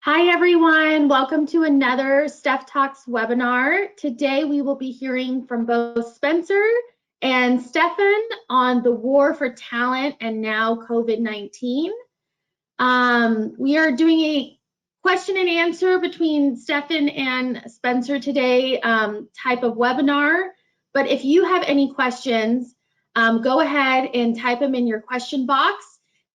Hi everyone, welcome to another Steftalks webinar. Today we will be hearing from both Spencer and Stefan on the war for talent and now COVID-19. We are doing a question and answer between Stefan and Spencer today type of webinar, but if you have any questions, go ahead and type them in your question box.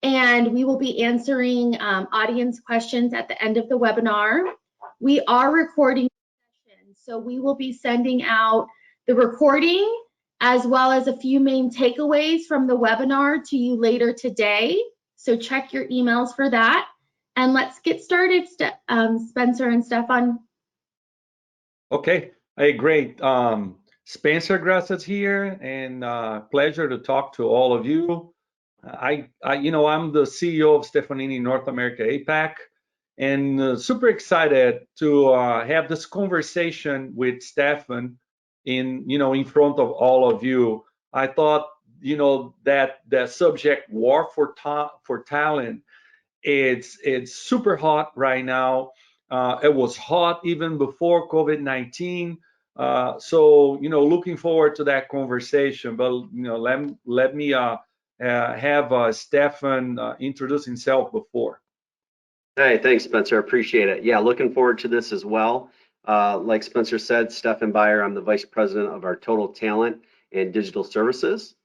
And we will be answering audience questions at the end of the webinar. We are recording the session, so we will be sending out the recording as well as a few main takeaways from the webinar to you later today. So check your emails for that. And let's get started, Spencer and Stefan. Okay, hey, great. Spencer Grass's here, and pleasure to talk to all of you. I'm the CEO of Stefanini North America APAC, and super excited to have this conversation with Stefan in front of all of you. I thought, that the subject war for talent, it's super hot right now. It was hot even before COVID-19. So looking forward to that conversation. But let me have Stefan introduce himself before. Hey, thanks, Spencer. Appreciate it. Yeah, looking forward to this as well. Like Spencer said, Stefan Beyer, I'm the Vice President of our Total Talent and Digital Services,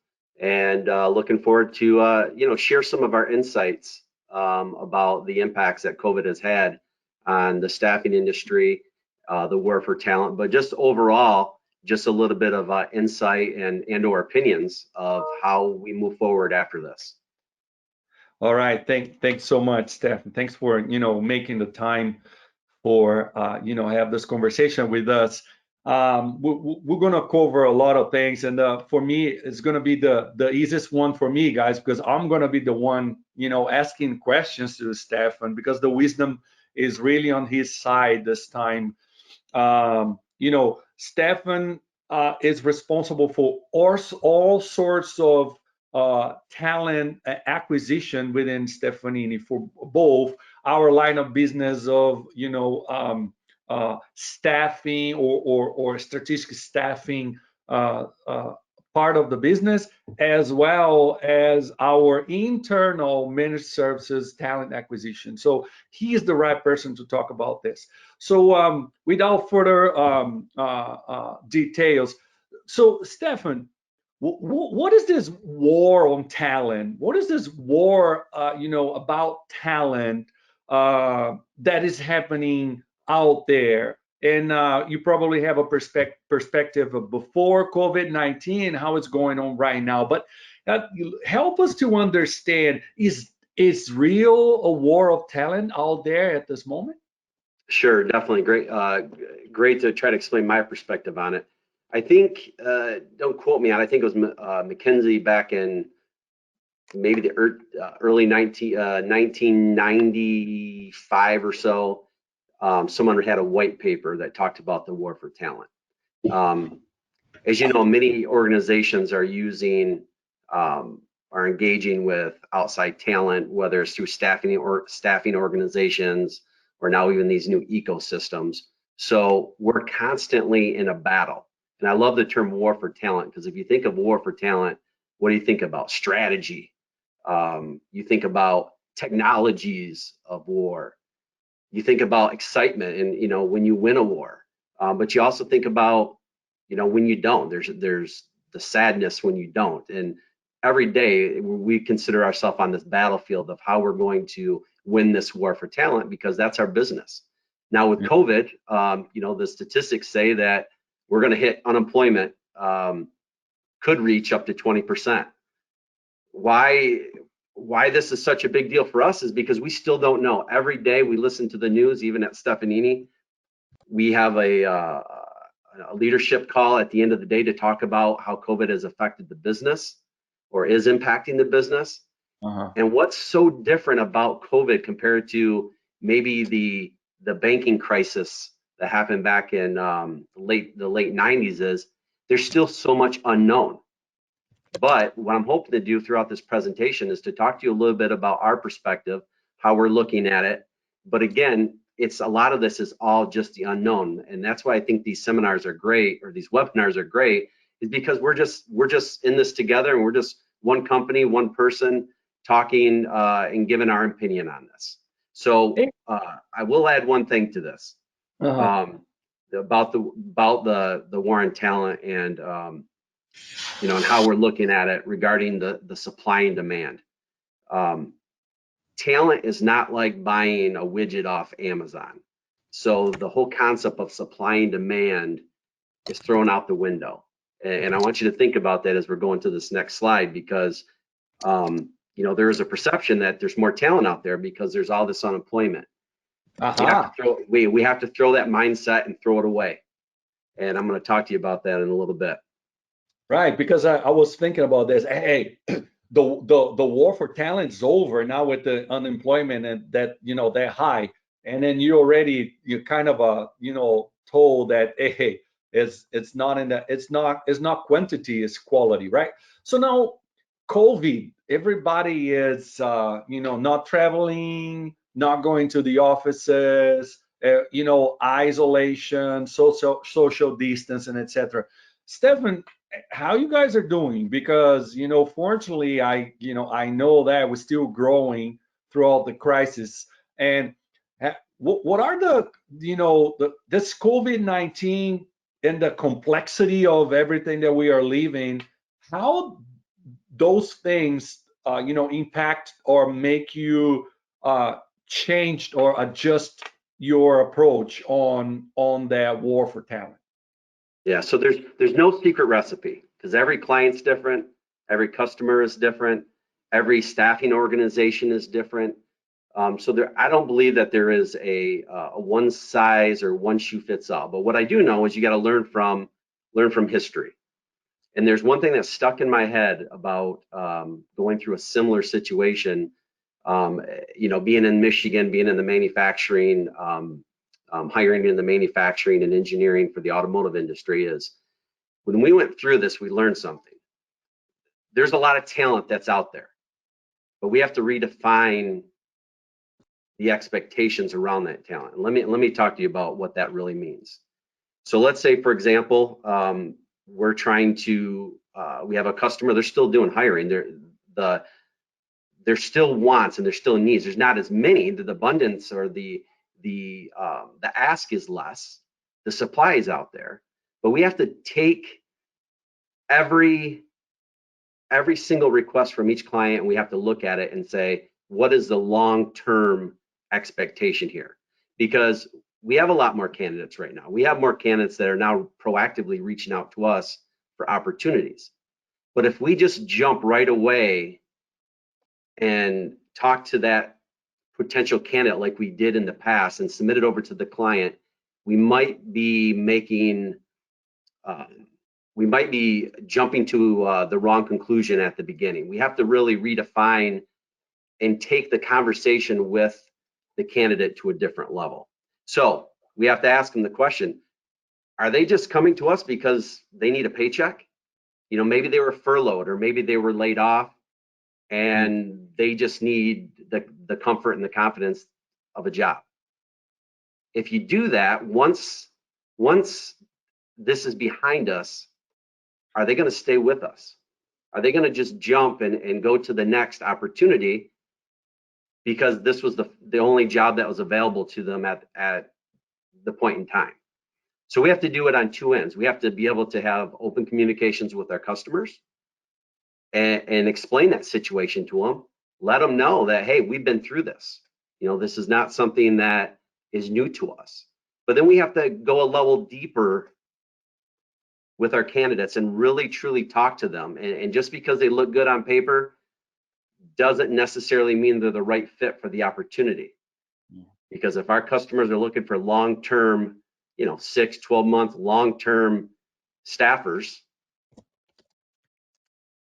and looking forward to share some of our insights about the impacts that COVID has had on the staffing industry, the war for talent, but just overall, just a little bit of insight and or opinions of how we move forward after this. All right, thanks so much, Stefan. Thanks for making the time for have this conversation with us. We're gonna cover a lot of things, and for me, it's gonna be the easiest one for me, guys, because I'm gonna be the one asking questions to Stefan, because the wisdom is really on his side this time. Stefan is responsible for all sorts of talent acquisition within Stefanini for both our line of business of staffing or strategic staffing part of the business, as well as our internal managed services talent acquisition. So he is the right person to talk about this. So without further details, so Stefan, what is this war on talent? What is this war, about talent that is happening out there? And you probably have a perspective of before COVID-19, how it's going on right now. But help us to understand, is real a war of talent out there at this moment? Sure, definitely. Great to try to explain my perspective on it. I think, don't quote me on it, I think it was McKinsey back in maybe the early 1995 or so. Someone had a white paper that talked about the war for talent. As you know, many organizations are engaging with outside talent, whether it's through staffing organizations or now even these new ecosystems. So we're constantly in a battle. And I love the term war for talent, because if you think of war for talent, what do you think about? Strategy. You think about technologies of war. You think about excitement and when you win a war. But you also think about when you don't. There's the sadness when you don't. And every day we consider ourselves on this battlefield of how we're going to win this war for talent, because that's our business. Now with COVID, the statistics say that we're going to hit unemployment could reach up to 20%. Why this is such a big deal for us is because we still don't know. Every day we listen to the news, even at Stefanini, we have a leadership call at the end of the day to talk about how COVID has affected the business or is impacting the business. And what's so different about COVID compared to maybe the banking crisis that happened back in the late 90s is there's still so much unknown. But what I'm hoping to do throughout this presentation is to talk to you a little bit about our perspective, how we're looking at it. But again, it's a lot of this is all just the unknown, and that's why I think these seminars are great, or these webinars are great, is because we're just in this together, and we're just one company, one person talking and giving our opinion on this. So I will add one thing to this about the war on talent, and you know, and how we're looking at it regarding the supply and demand. Talent is not like buying a widget off Amazon. So the whole concept of supply and demand is thrown out the window. And I want you to think about that as we're going to this next slide, because you know, there is a perception that there's more talent out there because there's all this unemployment. We have to throw that mindset and throw it away. And I'm going to talk to you about that in a little bit. Right, because I was thinking about this. Hey, the war for talent is over now with the unemployment and that, you know, that high, and then you're kind of you know, told that, hey, it's not quantity, it's quality, right? So now COVID, everybody is you know, not traveling, not going to the offices, you know, isolation, social distance, and etc. Stefan, how you guys are doing? Because, you know, fortunately, I know that we're still growing throughout the crisis. And what are the, you know, this COVID-19 and the complexity of everything that we are living, how those things, you know, impact or make you change or adjust your approach on that war for talent? Yeah, so there's no secret recipe, because every client's different, every customer is different, every staffing organization is different. So I don't believe that there is a one size or one shoe fits all. But what I do know is you got to learn from history. And there's one thing that's stuck in my head about going through a similar situation. You know, being in Michigan, being in the manufacturing. Hiring in the manufacturing and engineering for the automotive industry, is when we went through this, we learned something. There's a lot of talent that's out there, but we have to redefine the expectations around that talent. And let me talk to you about what that really means. So let's say, for example, we're trying to we have a customer, they're still doing hiring. There's still wants and there's still needs. There's not as many. The abundance or the ask is less, the supply is out there, but we have to take every single request from each client, and we have to look at it and say, what is the long-term expectation here? Because we have a lot more candidates right now. We have more candidates that are now proactively reaching out to us for opportunities. But if we just jump right away and talk to that potential candidate like we did in the past and submit it over to the client, we might be jumping to the wrong conclusion at the beginning. We have to really redefine and take the conversation with the candidate to a different level. So we have to ask them the question, are they just coming to us because they need a paycheck? You know, maybe they were furloughed, or maybe they were laid off, and they just need the comfort and the confidence of a job. If you do that, once this is behind us, are they going to stay with us? Are they going to just jump and go to the next opportunity because this was the only job that was available to them at the point in time? So we have to do it on two ends. We have to be able to have open communications with our customers and explain that situation to them. Let them know that, hey, we've been through this. You know, this is not something that is new to us. But then we have to go a level deeper with our candidates and really truly talk to them. And just because they look good on paper doesn't necessarily mean they're the right fit for the opportunity. Because if our customers are looking for long-term, you know, 6, 12-month long-term staffers,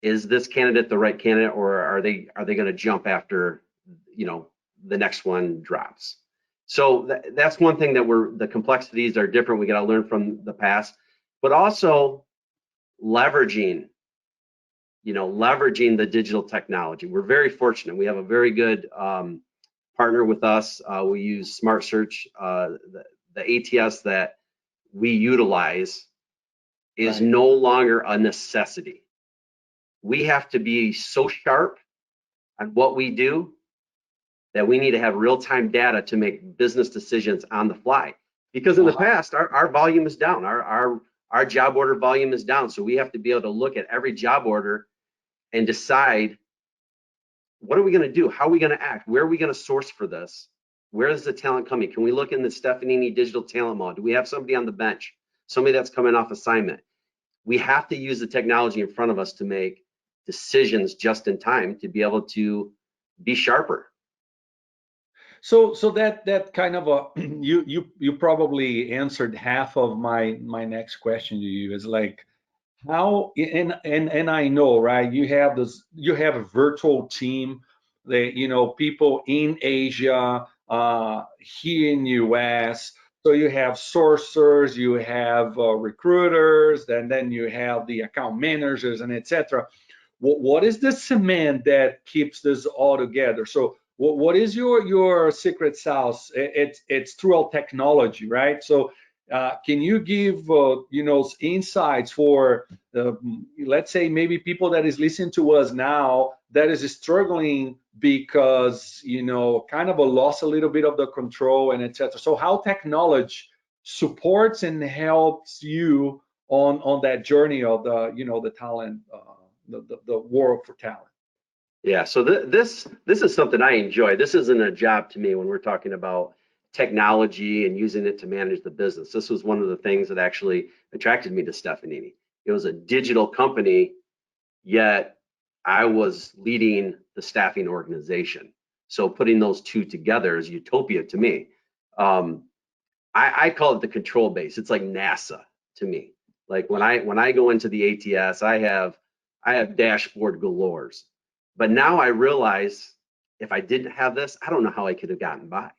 is this candidate the right candidate, or are they going to jump after, you know, the next one drops? So that's one thing that the complexities are different. We got to learn from the past, but also leveraging the digital technology. We're very fortunate. We have a very good partner with us. We use Smart Search. The ATS that we utilize is Right. no longer a necessity. We have to be so sharp on what we do that we need to have real-time data to make business decisions on the fly. Because in the past, our volume is down. Our job order volume is down. So we have to be able to look at every job order and decide, what are we going to do? How are we going to act? Where are we going to source for this? Where is the talent coming? Can we look in the Stefanini digital talent model? Do we have somebody on the bench? Somebody that's coming off assignment? We have to use the technology in front of us to make decisions just in time to be able to be sharper. So that kind of a you probably answered half of my next question to you is like, how, and I know, right, you have a virtual team that, people in Asia, here in US, so you have sourcers, you have recruiters, and then you have the account managers and etc. What is the cement that keeps this all together? So what is your secret sauce? It's through our technology, right? So can you give insights for let's say maybe people that is listening to us now that is struggling because kind of lost a little bit of the control and etc. So how technology supports and helps you on that journey of the talent, the war for talent. Yeah, so this is something I enjoy. This isn't a job to me when we're talking about technology and using it to manage the business. This was one of the things that actually attracted me to Stefanini. It was a digital company, yet I was leading the staffing organization. So putting those two together is utopia to me. I call it the control base. It's like NASA to me. Like when I go into the ATS, I have dashboard galores. But now I realize if I didn't have this, I don't know how I could have gotten by,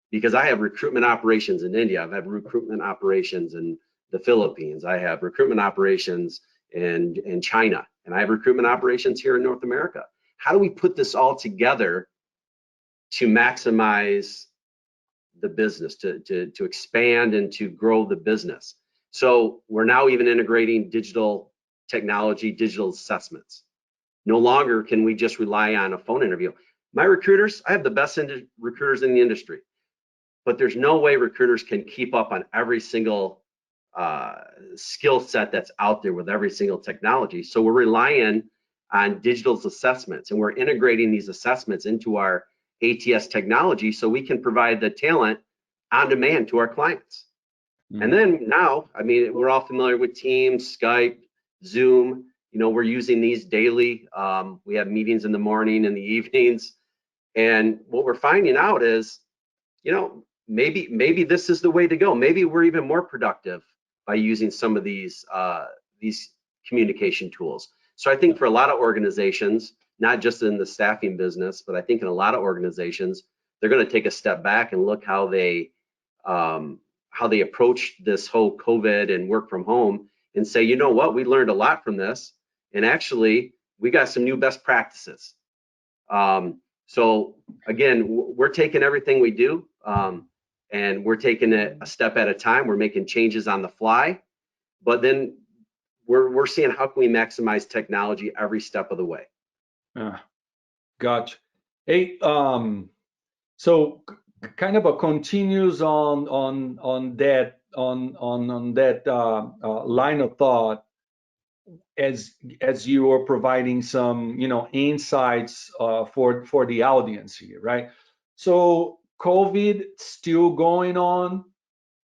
because I have recruitment operations in India. I've had recruitment operations in the Philippines. I have recruitment operations in China, and I have recruitment operations here in North America. How do we put this all together to maximize the business, to expand and to grow the business? So we're now even integrating digital technology, digital assessments. No longer can we just rely on a phone interview. My recruiters, I have the best recruiters in the industry, but there's no way recruiters can keep up on every single skill set that's out there with every single technology. So we're relying on digital assessments, and we're integrating these assessments into our ATS technology so we can provide the talent on demand to our clients. Mm-hmm. And then now, I mean, we're all familiar with Teams, Skype, Zoom. We're using these daily. We have meetings in the morning and the evenings. And what we're finding out is, maybe this is the way to go. Maybe we're even more productive by using some of these communication tools. So I think for a lot of organizations, not just in the staffing business, but I think in a lot of organizations, they're going to take a step back and look how they approach this whole COVID and work from home and say, you know what, we learned a lot from this. And actually, we got some new best practices. So again, we're taking everything we do and we're taking it a step at a time. We're making changes on the fly, but then we're seeing how can we maximize technology every step of the way. Gotcha. Hey, so kind of a continues on that line of thought. As you are providing some insights for the audience here, right? So COVID still going on,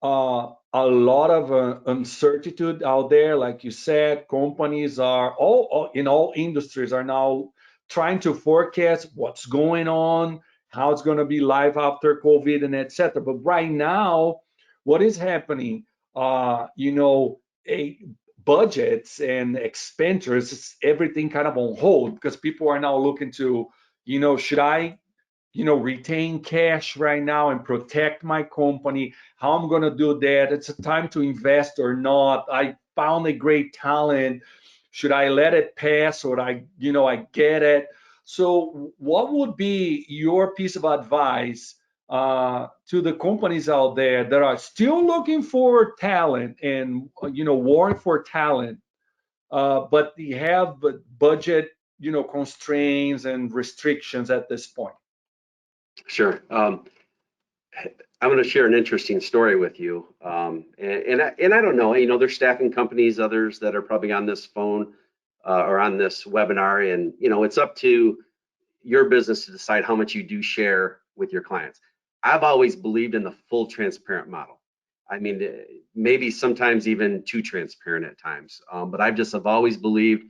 a lot of uncertainty out there. Like you said, companies are all in all industries are now trying to forecast what's going on, how it's going to be life after COVID and etc. But right now, what is happening? Budgets and expenditures, everything kind of on hold because people are now looking to, should I, retain cash right now and protect my company? How I'm going to do that? It's a time to invest or not? I found a great talent. Should I let it pass or I get it? So what would be your piece of advice to the companies out there that are still looking for talent and warring for talent, but they have budget constraints and restrictions at this point? Sure. I'm going to share an interesting story with you. And I don't know, there's staffing companies, others that are probably on this phone or on this webinar, and it's up to your business to decide how much you do share with your clients. I've always believed in the full transparent model. I mean, maybe sometimes even too transparent at times, but I've always believed,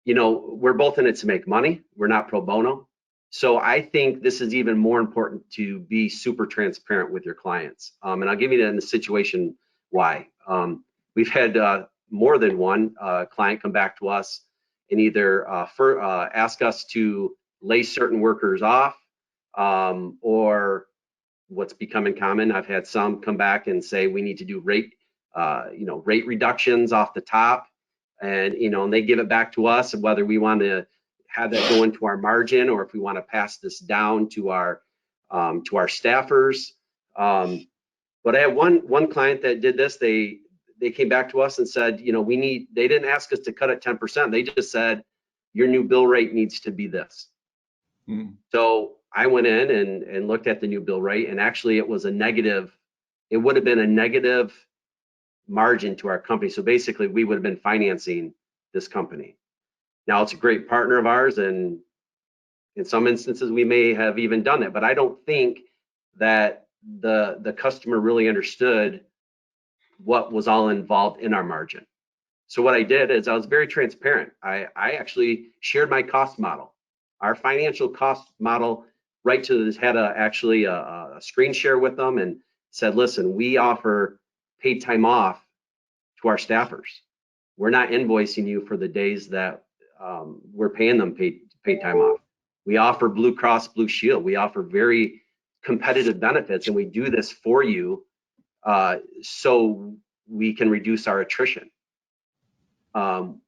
we're both in it to make money. We're not pro bono. So I think this is even more important to be super transparent with your clients. And I'll give you the situation why. We've had more than one client come back to us and either ask us to lay certain workers off, or what's becoming common, I've had some come back and say we need to do rate reductions off the top, and and they give it back to us, and whether we want to have that go into our margin or if we want to pass this down to our staffers. But I had one client that did this. They came back to us and said, they didn't ask us to cut it 10%. They just said, your new bill rate needs to be this. Mm-hmm. So I went in and looked at the new bill rate, and actually it was a negative. It would have been a negative margin to our company. So basically we would have been financing this company. Now it's a great partner of ours, and in some instances we may have even done it, but I don't think that the customer really understood what was all involved in our margin. So what I did is I was very transparent. I actually shared my cost model, our financial cost model, right to this, had actually a screen share with them, and said, listen, we offer paid time off to our staffers. We're not invoicing you for the days that we're paying them paid time off. We offer Blue Cross Blue Shield. We offer very competitive benefits, and we do this for you so we can reduce our attrition. And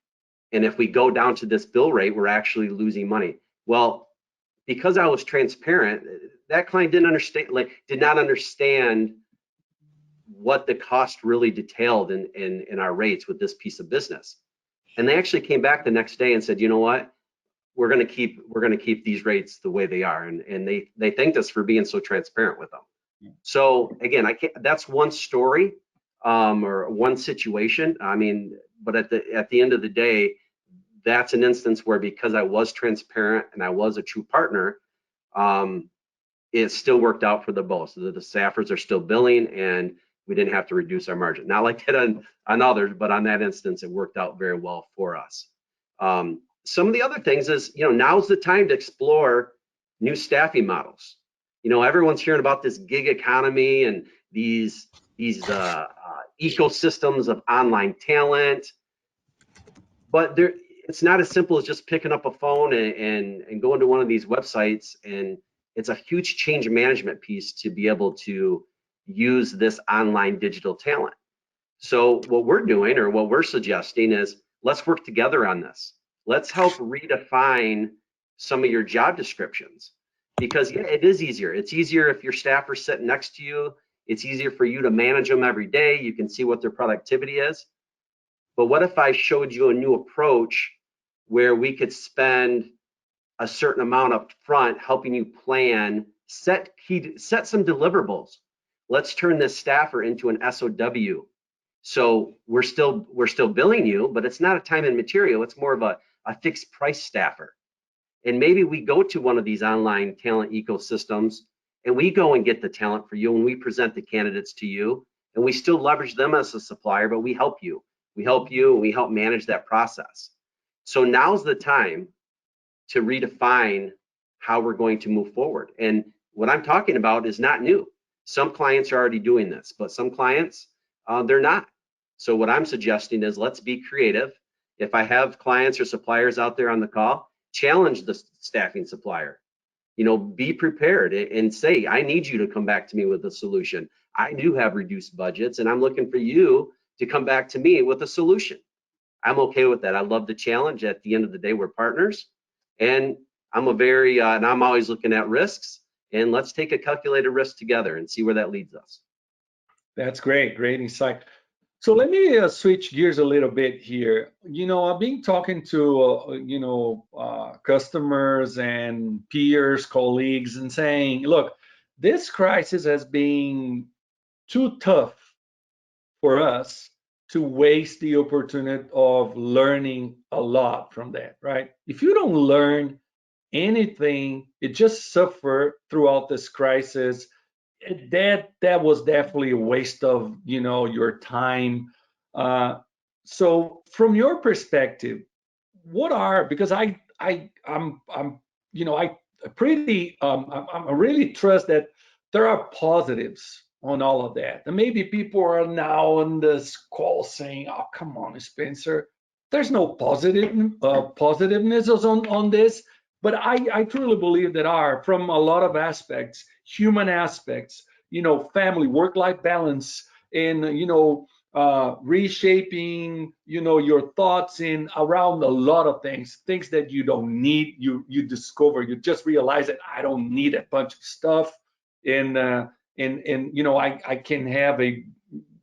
if we go down to this bill rate, we're actually losing money. Well, because I was transparent, that client did not understand what the cost really detailed in our rates with this piece of business. And they actually came back the next day and said, you know what, we're going to keep these rates the way they are. And they thanked us for being so transparent with them. So again, that's one story or one situation. I mean, but at the end of the day, that's an instance where, because I was transparent and I was a true partner, it still worked out for the both. So the staffers are still billing, and we didn't have to reduce our margin. Not like that on others, but on that instance, it worked out very well for us. Some of the other things is, now's the time to explore new staffing models. Everyone's hearing about this gig economy and these ecosystems of online talent, but it's not as simple as just picking up a phone and going to one of these websites. And it's a huge change management piece to be able to use this online digital talent. So what we're doing, or what we're suggesting, is let's work together on this. Let's help redefine some of your job descriptions, because it is easier. It's easier if your staffer's sitting next to you. It's easier for you to manage them every day. You can see what their productivity is. But what if I showed you a new approach where we could spend a certain amount up front helping you plan, set some deliverables. Let's turn this staffer into an SOW. So we're still billing you, but it's not a time and material. It's more of a fixed price staffer. And maybe we go to one of these online talent ecosystems and we go and get the talent for you, and we present the candidates to you, and we still leverage them as a supplier, but we help you. We help you, and we help manage that process. So now's the time to redefine how we're going to move forward. And what I'm talking about is not new. Some clients are already doing this, but some clients, they're not. So what I'm suggesting is, let's be creative. If I have clients or suppliers out there on the call, challenge the staffing supplier. Be prepared and say, I need you to come back to me with a solution. I do have reduced budgets, and I'm looking for you to come back to me with a solution. I'm okay with that. I love the challenge. At the end of the day, we're partners, and I'm a very, and I'm always looking at risks, and let's take a calculated risk together and see where that leads us. That's great, great insight. So let me switch gears a little bit here. I've been talking to, customers and peers, colleagues, and saying, look, this crisis has been too tough for us to waste the opportunity of learning a lot from that, right? If you don't learn anything, it just suffer throughout this crisis. That was definitely a waste of your time. So from your perspective, what are, because I'm I really trust that there are positives on all of that. And maybe people are now on this call saying, oh, come on, Spencer, there's no positiveness on this. But I truly believe there are, from a lot of aspects, human aspects, family, work-life balance, and reshaping your thoughts in around a lot of things that you don't need. You discover, you just realize that I don't need a bunch of stuff, and I can have a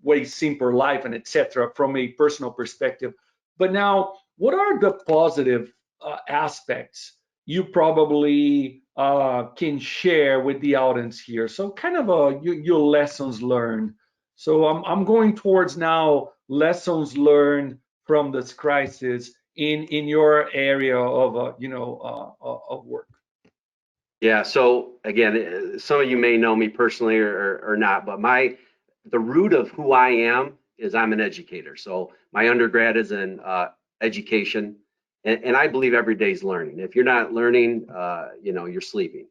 way simpler life, and etc. from a personal perspective. But now, what are the positive aspects you probably can share with the audience here? So kind of your lessons learned. So I'm going towards now lessons learned from this crisis in your area of of work. Yeah. So again, some of you may know me personally or not, but the root of who I am is I'm an educator. So my undergrad is in education, and I believe every day is learning. If you're not learning, you're sleeping.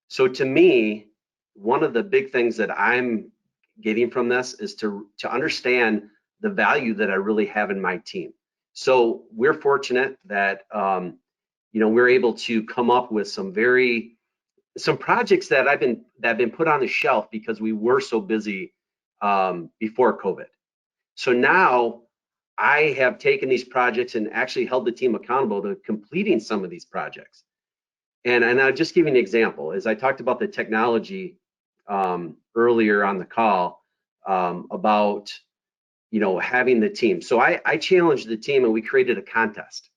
So to me, one of the big things that I'm getting from this is to understand the value that I really have in my team. So we're fortunate that we're able to come up with some projects that have been put on the shelf because we were so busy before COVID. So now I have taken these projects and actually held the team accountable to completing some of these projects. And I'll just give you an example. As I talked about the technology earlier on the call about having the team. So I challenged the team and we created a contest.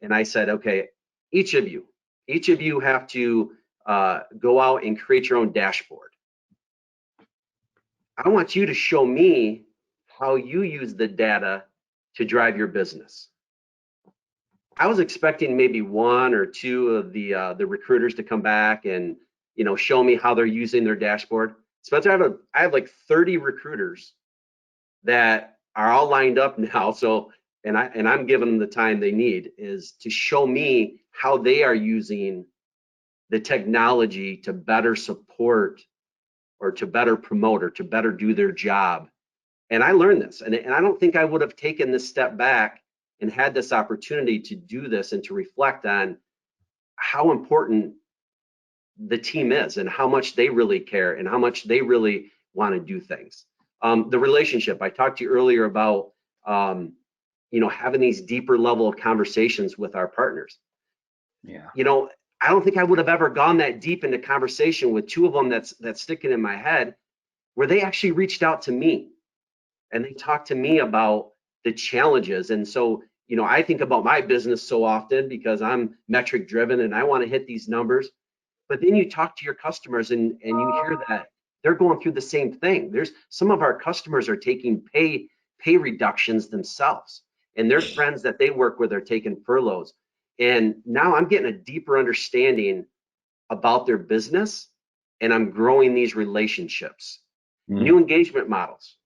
And I said, okay, each of you have to go out and create your own dashboard. I want you to show me how you use the data to drive your business. I was expecting maybe one or two of the recruiters to come back and show me how they're using their dashboard. Spencer, I have like 30 recruiters that are all lined up now. So and I'm giving them the time they need is to show me how they are using the technology to better support or to better promote or to better do their job. And I learned this, and I don't think I would have taken this step back and had this opportunity to do this and to reflect on how important the team is and how much they really care and how much they really want to do things. The relationship, I talked to you earlier about, having these deeper level of conversations with our partners. Yeah. I don't think I would have ever gone that deep into conversation with two of them that's sticking in my head, where they actually reached out to me and they talked to me about the challenges. And so, I think about my business so often because I'm metric driven and I want to hit these numbers. But then you talk to your customers and you hear that they're going through the same thing. There's some of our customers are taking pay reductions themselves, and their friends that they work with are taking furloughs. And now I'm getting a deeper understanding about their business, and I'm growing these relationships. New engagement models.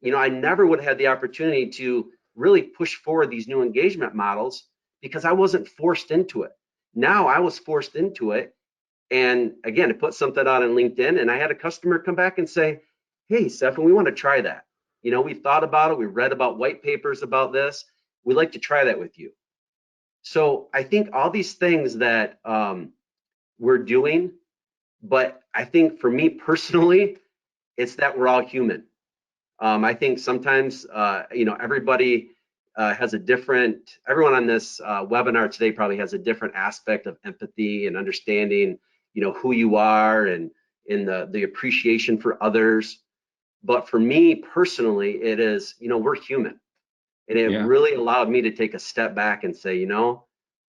I never would have had the opportunity to really push forward these new engagement models because I wasn't forced into it. Now I was forced into it. And again, I put something out on LinkedIn and I had a customer come back and say, hey, Stefan, we want to try that. We thought about it. We read about white papers about this. We'd like to try that with you. So I think all these things that we're doing, but I think for me personally, it's that we're all human. I think sometimes, everybody, has a different, everyone on this webinar today probably has a different aspect of empathy and understanding, who you are and in the appreciation for others. But for me personally, it is, we're human. And it really allowed me to take a step back and say,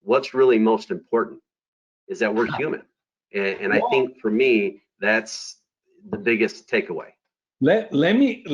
what's really most important is that we're human. And I think for me, that's the biggest takeaway. Let me,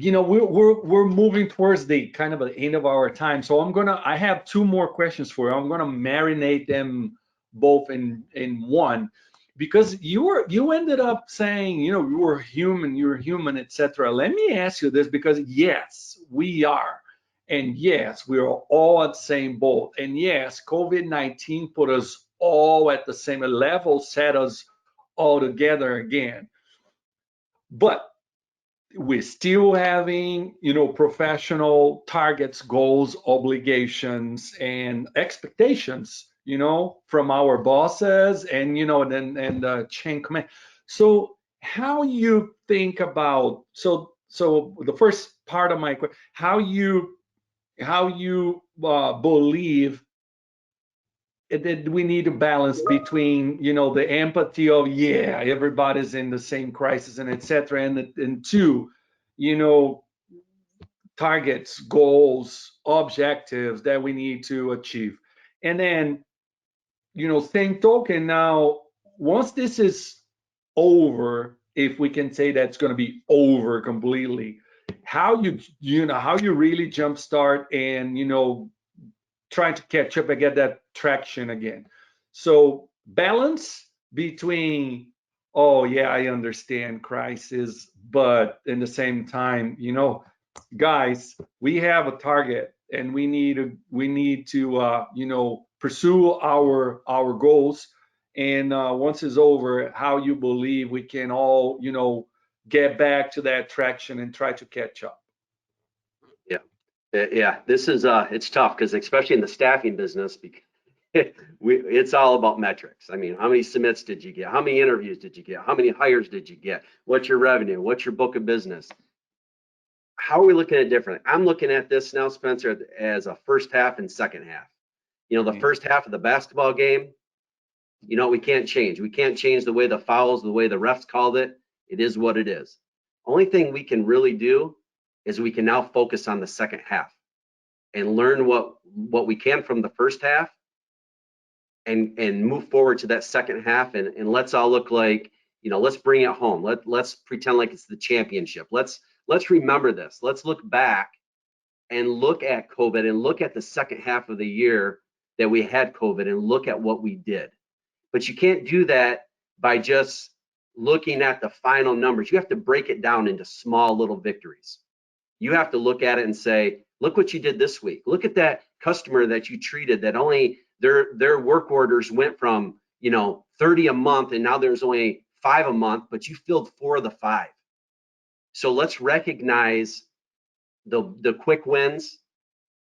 we're moving towards the kind of the end of our time. So I have two more questions for you. I'm gonna marinate them both in one, because you ended up saying, you're human, etc. Let me ask you this, because yes, we are. And yes, we're all at the same boat. And yes, COVID-19 put us all at the same level, set us all together again. But we're still having, professional targets, goals, obligations, and expectations, from our bosses and, and the chain command. So how you think about, so the first part of my question, how you believe that we need to balance between, the empathy of, everybody's in the same crisis and etc. And two, targets, goals, objectives that we need to achieve. And then, same token, now, once this is over, if we can say that's going to be over completely, how you really jumpstart and, trying to catch up and get that traction again. So balance between, I understand crisis, but in the same time, guys, we have a target and we need to pursue our goals. And once it's over, how you believe we can all, get back to that traction and try to catch up. Yeah, this is it's tough, because especially in the staffing business, it's all about metrics. I mean, how many submits did you get? How many interviews did you get? How many hires did you get? What's your revenue? What's your book of business? How are we looking at it differently? I'm looking at this now, Spencer, as a first half and second half. The first half of the basketball game, we can't change. We can't change the way the fouls, the way the refs called it. It is what it is. Only thing we can really do is we can now focus on the second half and learn what we can from the first half and move forward to that second half, and let's all look like, let's bring it home. Let's pretend like it's the championship. Let's remember this. Let's look back and look at COVID and look at the second half of the year that we had COVID and look at what we did. But you can't do that by just looking at the final numbers. You have to break it down into small little victories. You have to look at it and say, look what you did this week. Look at that customer that you treated that only their work orders went from 30 a month, and now there's only 5 a month, but you filled 4 of the 5. So let's recognize the quick wins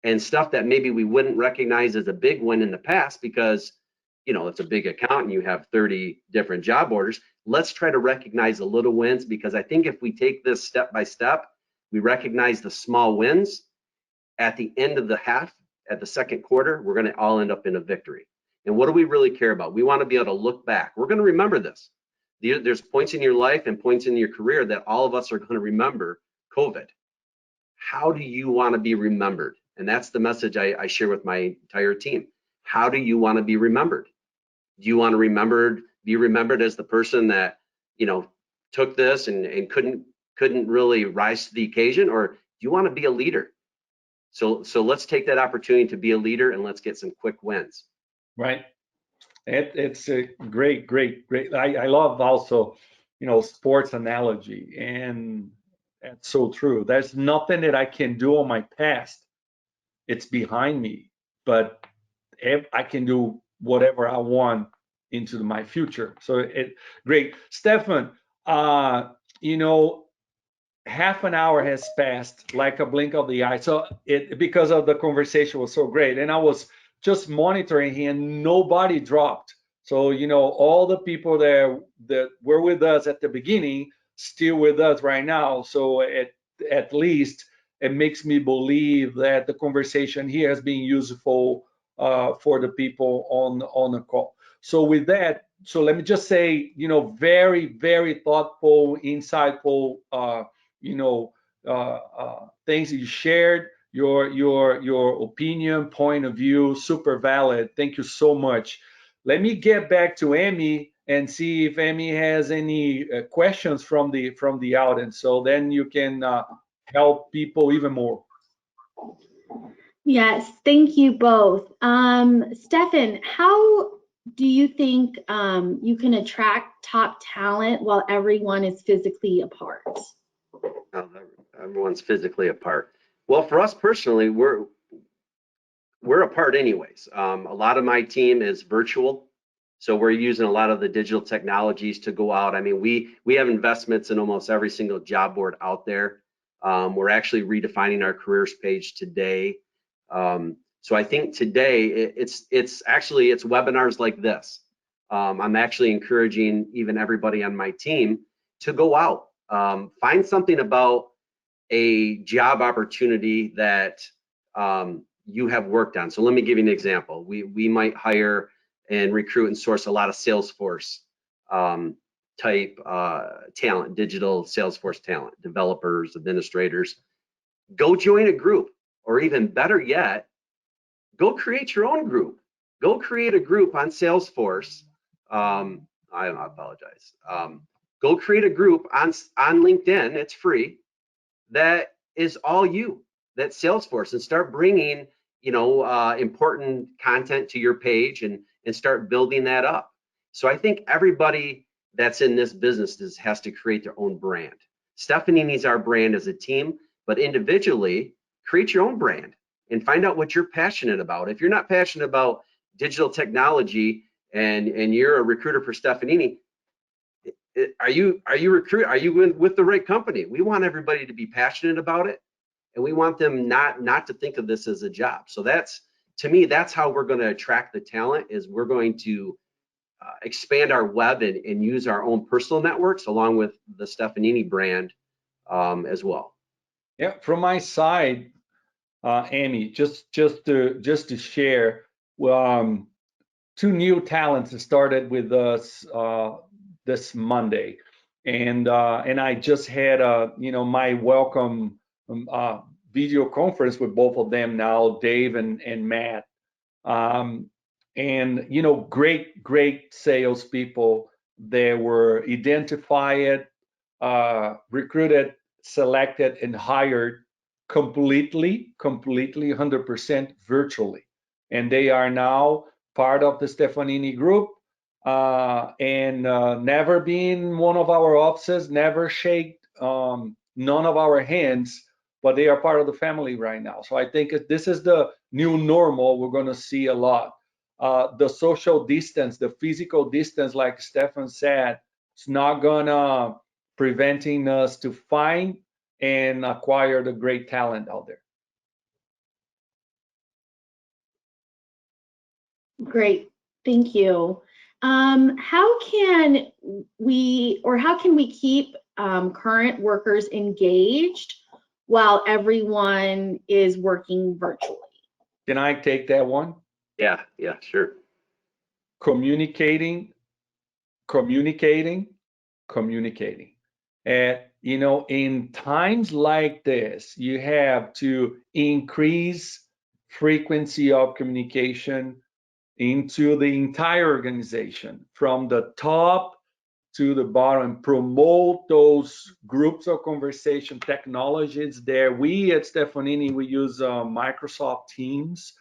and stuff that maybe we wouldn't recognize as a big win in the past, because it's a big account and you have 30 different job orders. Let's try to recognize the little wins, because I think if we take this step by step, we recognize the small wins, at the end of the half, at the second quarter, we're going to all end up in a victory. And what do we really care about? We want to be able to look back. We're going to remember this. There's points in your life and points in your career that all of us are going to remember COVID. How do you want to be remembered? And that's the message I share with my entire team. How do you want to be remembered? Do you want to be remembered as the person that, took this and couldn't really rise to the occasion, or do you want to be a leader? So let's take that opportunity to be a leader, and let's get some quick wins. Right. It's a great. I love also, sports analogy, and that's so true. There's nothing that I can do on my past. It's behind me, but I can do whatever I want into my future. So great. Stefan, half an hour has passed like a blink of the eye. So because of the conversation was so great, and I was just monitoring here, and nobody dropped. So all the people there that were with us at the beginning still with us right now. So at least and makes me believe that the conversation here has been useful for the people on the call. So with that, so let me just say, very, very thoughtful, insightful, things that you shared, your opinion, point of view, super valid. Thank you so much. Let me get back to Amy and see if Amy has any questions from the audience. So then you can help people even more. Yes, thank you both. Stefan, how do you think you can attract top talent while everyone is physically apart? Everyone's physically apart. Well, for us personally, we're apart anyways. A lot of my team is virtual, so we're using a lot of the digital technologies to go out. I mean, we have investments in almost every single job board out there. We're actually redefining our careers page today. So I think today it's webinars like this. I'm actually encouraging even everybody on my team to go out, find something about a job opportunity that you have worked on. So let me give you an example. We might hire and recruit and source a lot of Salesforce type talent, digital Salesforce talent, developers, administrators. Go join a group, or even better yet, go create your own group. Go create a group on Salesforce. I apologize. Go create a group on LinkedIn. It's free. That is all you. That's Salesforce, and start bringing important content to your page and start building that up. So I think everybody that's in this business has to create their own brand. Stefanini's our brand as a team, but individually, create your own brand and find out what you're passionate about. If you're not passionate about digital technology and you're a recruiter for Stefanini, are you with the right company? We want everybody to be passionate about it, and we want them not to think of this as a job. So to me, that's how we're going to attract the talent. Is we're going to expand our web and use our own personal networks along with the Stefanini brand as well. Yeah, from my side, Amy, just to share, two new talents started with us this Monday, and I just had my welcome video conference with both of them now, Dave and Matt, and great salespeople. They were identified, recruited, selected, and hired completely 100% virtually, and they are now part of the Stefanini group, and never been one of our offices, never shake none of our hands, but they are part of the family right now. So I think this is the new normal. We're going to see a lot. The social distance, the physical distance, like Stefan said, it's not gonna preventing us to find and acquire the great talent out there. Great, thank you. How can we keep current workers engaged while everyone is working virtually? Can I take that one? Yeah, sure. Communicating. And in times like this, you have to increase frequency of communication into the entire organization, from the top to the bottom. Promote those groups of conversation technologies there. We at Stefanini, we use Microsoft Teams,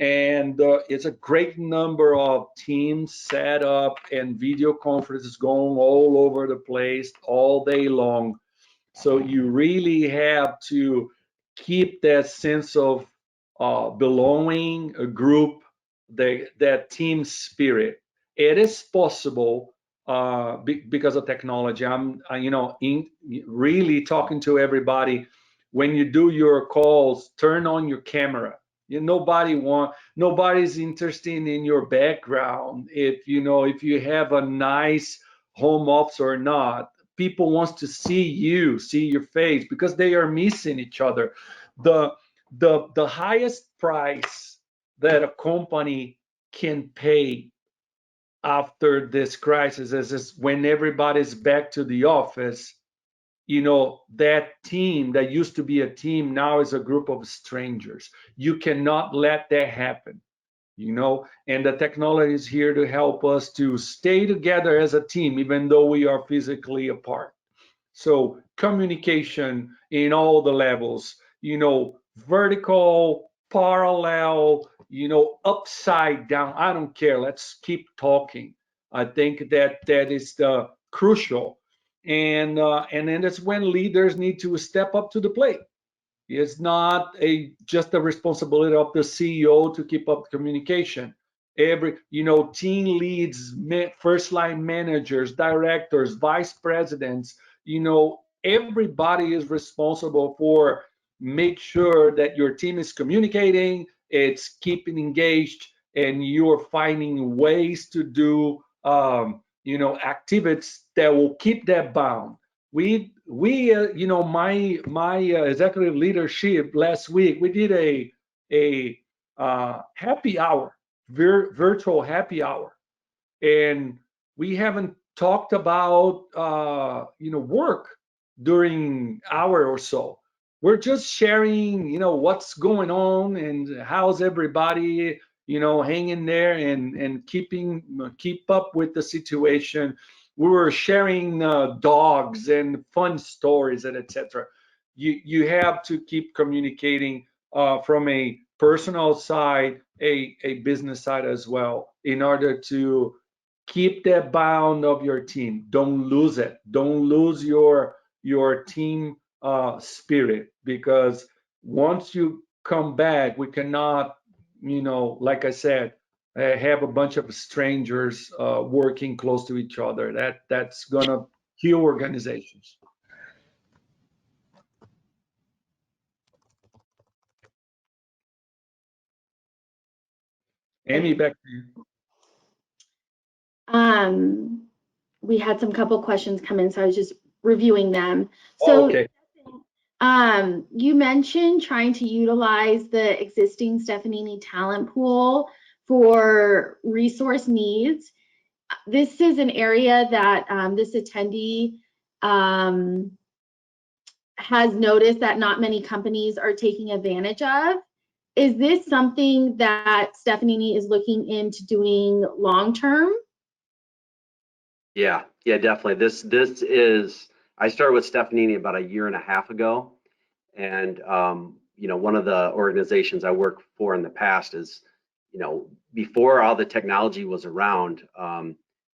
and it's a great number of teams set up and video conferences going all over the place all day long. So you really have to keep that sense of belonging, a group, that team spirit. It is possible because of technology. I'm really talking to everybody. When you do your calls, turn on your camera. Nobody's interested in your background. If you have a nice home office or not, people wants to see you, see your face, because they are missing each other. the highest price that a company can pay after this crisis is when everybody's back to the office. That team that used to be a team now is a group of strangers. You cannot let that happen. And the technology is here to help us to stay together as a team, even though we are physically apart. So communication in all the levels, vertical, parallel, upside down. I don't care. Let's keep talking. I think that is the crucial. And then that's when leaders need to step up to the plate. It's not just a responsibility of the CEO to keep up communication. Team leads, first line managers, directors, vice presidents, everybody is responsible for make sure that your team is communicating, it's keeping engaged, and you're finding ways to do activities that will keep that bound. My executive leadership last week, we did a happy hour, virtual happy hour, and we haven't talked about work during hour or so. We're just sharing what's going on and how's everybody hanging there and keep up with the situation. We were sharing dogs and fun stories and etc. You have to keep communicating from a personal side, a business side as well, in order to keep that bound of your team. Don't lose it. Don't lose your team spirit, because once you come back, we cannot, like I said, have a bunch of strangers working close to each other. That's gonna kill organizations. Amy, back to you. We had some couple questions come in, so I was just reviewing them. So, okay. You mentioned trying to utilize the existing Stefanini talent pool for resource needs. This is an area that this attendee has noticed that not many companies are taking advantage of. Is this something that Stefanini is looking into doing long term? Yeah, definitely. This is, I started with Stefanini about a year and a half ago, and one of the organizations I worked for in the past is, before all the technology was around,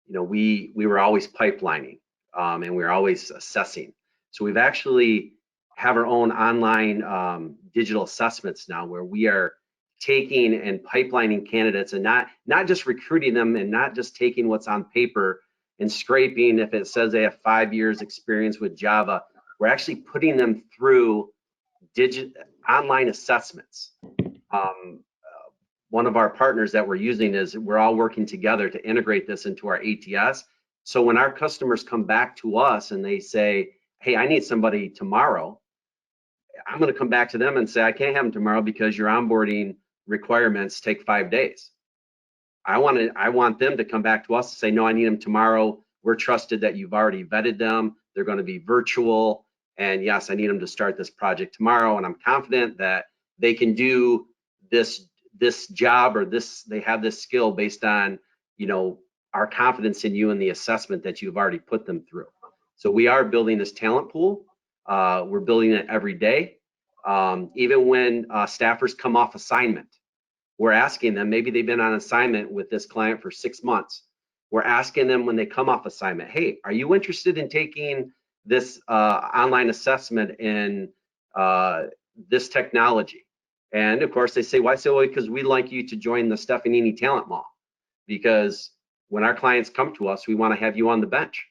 we were always pipelining, and we were always assessing. So we've actually have our own online digital assessments now, where we are taking and pipelining candidates, and not just recruiting them, and not just taking what's on paper and scraping if it says they have 5 years experience with Java. We're actually putting them through online assessments. One of our partners that we're using is, we're all working together to integrate this into our ATS. So when our customers come back to us and they say, hey, I need somebody tomorrow, I'm going to come back to them and say, I can't have them tomorrow because your onboarding requirements take 5 days. I want them to come back to us and say, no, I need them tomorrow. We're trusted that you've already vetted them. They're going to be virtual. And yes, I need them to start this project tomorrow. And I'm confident that they can do this job, or they have this skill based on, our confidence in you and the assessment that you've already put them through. So we are building this talent pool. We're building it every day. Even when staffers come off assignment, we're asking them, maybe they've been on assignment with this client for 6 months. We're asking them when they come off assignment, hey, are you interested in taking this online assessment in this technology? And of course they say, why? So, well, because we'd like you to join the Stefanini talent mall, because when our clients come to us, we want to have you on the bench.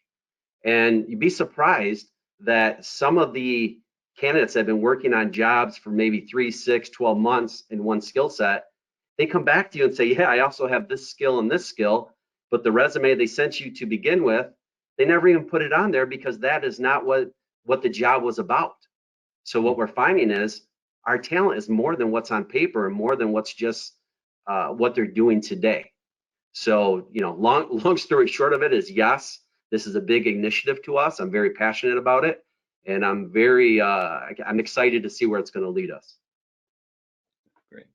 And you'd be surprised that some of the candidates that have been working on jobs for maybe 3, 6, 12 months in one skill set, they come back to you and say, yeah, I also have this skill and this skill, but the resume they sent you to begin with, they never even put it on there, because that is not what the job was about. So what we're finding is our talent is more than what's on paper and more than what's just what they're doing today. So, you know, long story short of it is, yes, this is a big initiative to us. I'm very passionate about it, and I'm very I'm excited to see where it's going to lead us. Great.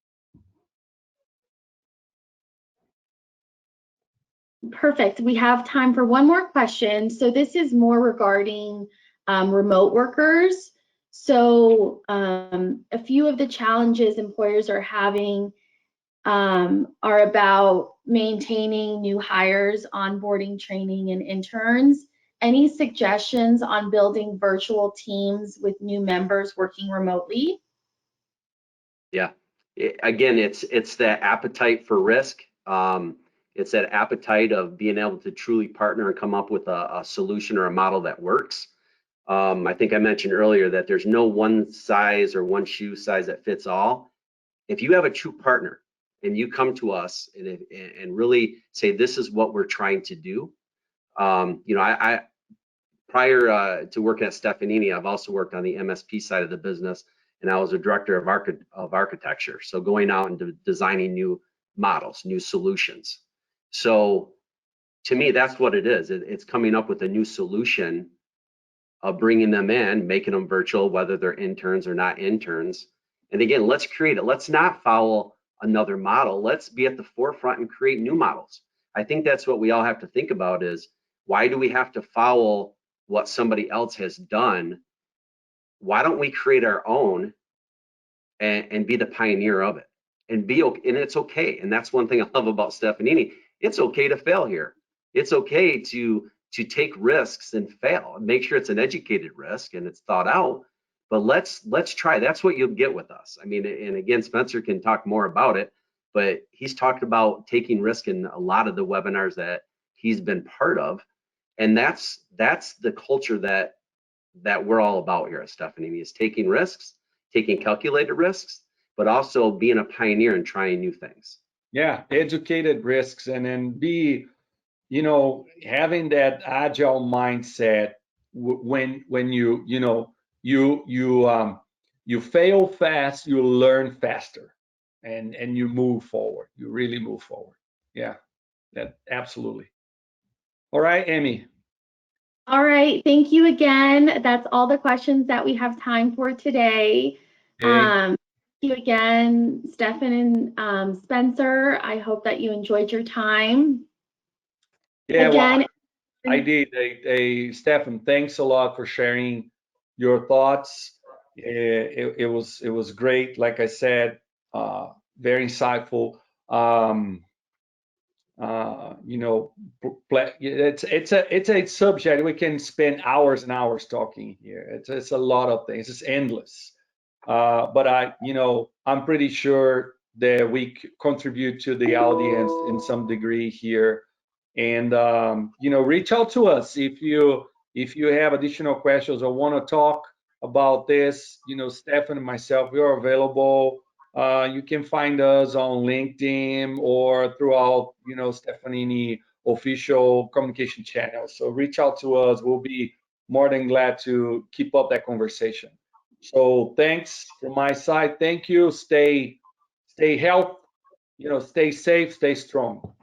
Perfect. We have time for one more question. So this is more regarding remote workers. So a few of the challenges employers are having are about maintaining new hires, onboarding, training, and interns. Any suggestions on building virtual teams with new members working remotely? Yeah, again, it's that appetite for risk. It's that appetite of being able to truly partner and come up with a solution or a model that works. I think I mentioned earlier that there's no one size or one shoe size that fits all. If you have a true partner and you come to us and really say, this is what we're trying to do. You know, I prior to working at Stefanini, I've also worked on the MSP side of the business, and I was a director of architecture. So going out and designing new models, new solutions. So to me, that's what it is. It's coming up with a new solution of bringing them in, making them virtual, whether they're interns or not interns. And again, let's create it. Let's not follow another model. Let's be at the forefront and create new models. I think that's what we all have to think about is, why do we have to follow what somebody else has done? Why don't we create our own and be the pioneer of it? And it's okay. And that's one thing I love about Stefanini. It's okay to fail here. It's okay to take risks and fail. Make sure it's an educated risk and it's thought out. But let's try. That's what you'll get with us. I mean, and again, Spencer can talk more about it, but he's talked about taking risk in a lot of the webinars that he's been part of. And that's the culture that we're all about here at Stefanini, is taking risks, taking calculated risks, but also being a pioneer and trying new things. Yeah, educated risks, and then be, you know, having that agile mindset when you fail fast, you learn faster, and you move forward. You really move forward. Yeah, that absolutely. All right, Amy. All right, thank you again. That's all the questions that we have time for today. Okay. Thank you again, Stefan and Spencer. I hope that you enjoyed your time. Yeah, Again, well, I did. Stefan, thanks a lot for sharing your thoughts. It was great. Like I said, very insightful. You know, it's a subject we can spend hours and hours talking here. It's a lot of things. It's endless. But I'm pretty sure that we contribute to the audience in some degree here. And reach out to us if you have additional questions or want to talk about this. Stefan and myself, we are available. You can find us on LinkedIn or throughout Stefanini official communication channels. So reach out to us. We'll be more than glad to keep up that conversation. So thanks from my side. Thank you. Stay healthy. Stay safe. Stay strong.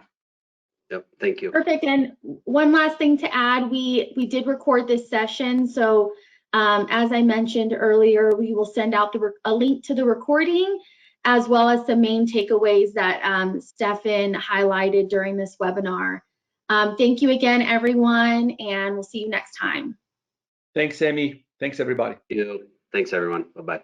Yep, thank you. Perfect. And one last thing to add, we did record this session. So as I mentioned earlier, we will send out a link to the recording, as well as the main takeaways that Stefan highlighted during this webinar. Thank you again, everyone, and we'll see you next time. Thanks, Amy. Thanks, everybody. Thanks, everyone. Bye-bye.